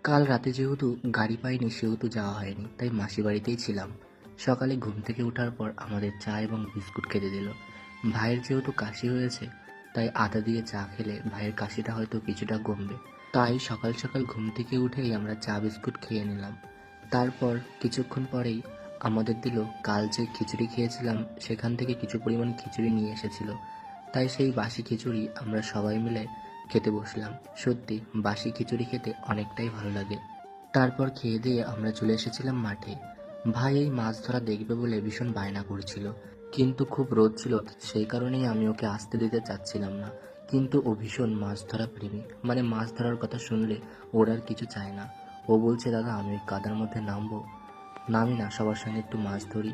কাল রাতে যেহেতু গাড়ি পাইনি সেহেতু যাওয়া হয়নি, তাই মাসি বাড়িতেই ছিলাম। সকালে ঘুম থেকে ওঠার পর আমাদের চা এবং বিস্কুট খেতে দিল। ভাইয়ের যেহেতু কাশি হয়েছে, তাই আদা দিয়ে চা খেলে ভাইয়ের কাশিটা হয়তো কিছুটা কমবে। তাই সকাল সকাল ঘুম থেকে উঠেই আমরা চা বিস্কুট খেয়ে নিলাম। তারপর কিছুক্ষণ পরেই আমাদের দিল কাল যে খিচুড়ি খেয়েছিলাম সেখান থেকে কিছু পরিমাণ খিচুড়ি নিয়ে এসেছিল। তাই সেই বাসি খিচুড়ি আমরা সবাই মিলে খেতে বসলাম। সত্যি বাসি খিচুড়ি খেতে অনেকটাই ভালো লাগে। তারপর খেয়ে দিয়ে আমরা চলে এসেছিলাম মাঠে। ভাই এই মাছ ধরা দেখবে বলে ভীষণ বায়না করছিল, কিন্তু খুব রোদ ছিল, সেই কারণেই আমি ওকে আসতে দিতে চাচ্ছিলাম না। কিন্তু ও ভীষণ মাছ ধরা প্রেমী, মানে মাছ ধরার কথা শুনলে ওর আর কিছু চায় না। ও বলছে, দাদা আমি ওই কাদার মধ্যে নামবো, নামি না, সবার সঙ্গে একটু মাছ ধরি।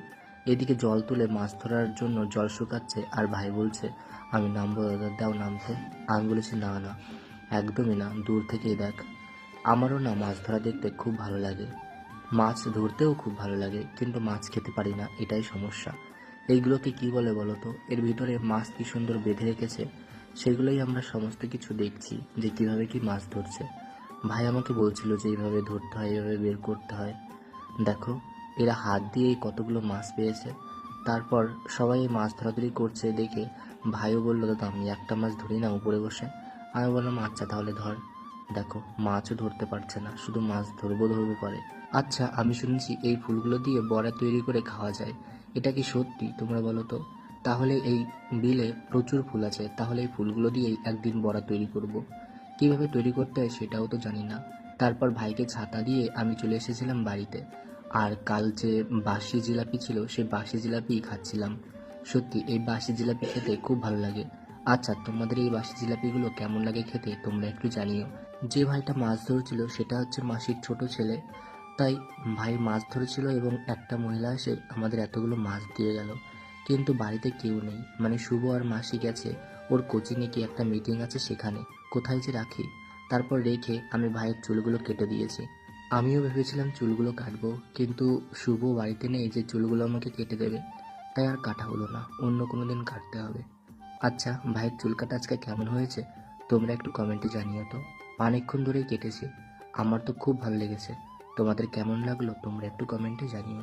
এদিকে জল তুলে মাছ ধরার জন্য জল শুকাচ্ছে, আর ভাই বলছে আমি নামবো দাদা, দাও নামতে। আমি বলেছি না না, একদমই না, দূর থেকেই দেখ। আমারও না মাছ ধরা দেখতে খুব ভালো লাগে, মাছ ধরতেও খুব ভালো লাগে, কিন্তু মাছ খেতে পারি না, এটাই সমস্যা। এইগুলোকে কি বলে বলো তো? এর ভিতরে মাছ কি সুন্দর বেঁধে রেখেছে, সেগুলোই আমরা সমস্ত কিছু দেখছি যে কিভাবে কি মাছ ধরছে। ভাই আমাকে বলছিল যে এইভাবে ধরতে হয়, এইভাবে বের করতে হয়। দেখো, এরা হাত দিয়েই কতগুলো মাছ পেয়েছে। তারপর সবাই এই মাছ ধরাধরি করছে দেখে ভাইও বললো, দাদা আমি একটা মাছ ধরি না উপরে বসে। আমি বললাম আচ্ছা তাহলে ধর। দেখো মাছও ধরতে পারছে না, শুধু মাছ ধরবো ধরবো করে। আচ্ছা, আমি শুনেছি এই ফুলগুলো দিয়ে বড়া তৈরি করে খাওয়া যায়, এটা কি সত্যি তোমরা বলো তো? তাহলে এই বিলে প্রচুর ফুল আছে, তাহলে এই ফুলগুলো দিয়েই একদিন বড়া তৈরি করব। কিভাবে তৈরি করতে হয় সেটাও তো জানি না। তারপর ভাইকে ছাতা দিয়ে আমি চলে এসেছিলাম বাড়িতে। আর কাল যে বাসি জিলাপি ছিল সেই বাসি জিলাপি খাচ্ছিলাম। সত্যি এই বাসি জিলাপি খেতে খুব ভালো লাগে। আচ্ছা, তোমাদের এই বাসি জিলাপিগুলো কেমন লাগে খেতে তোমরা একটু জানিও। যে ভাইটা মাছ ধরছিল সেটা হচ্ছে মাসির ছোট ছেলে। তাই ভাই মাছ ধরেছিল এবং একটা মহিলা এসে আমাদের এতগুলো মাছ দিয়ে গেল। কিন্তু বাড়িতে কেউ নেই, মানে শুভ আর মাসি গেছে ওর কোচিংয়ে কি একটা মিটিং আছে সেখানে। কোথায় যে রাখি। তারপর রেখে আমি ভাইয়ের চুলগুলো কেটে দিয়েছি। আমিও ভেবেছিলাম চুলগুলো কাটবো, কিন্তু শুভ বাড়িতে নেই যে চুলগুলো আমাকে কেটে দেবে, তাই আর কাটা হলো না, অন্য কোনো দিন কাটতে হবে। আচ্ছা, ভাইয়ের চুল কাটা আজকে কেমন হয়েছে তোমরা একটু কমেন্টে জানিও তো। অনেকক্ষণ ধরেই কেটেছি, আমার তো খুব ভালো লেগেছে। তোমাদের কেমন লাগলো তোমরা একটু কমেন্টে জানিও।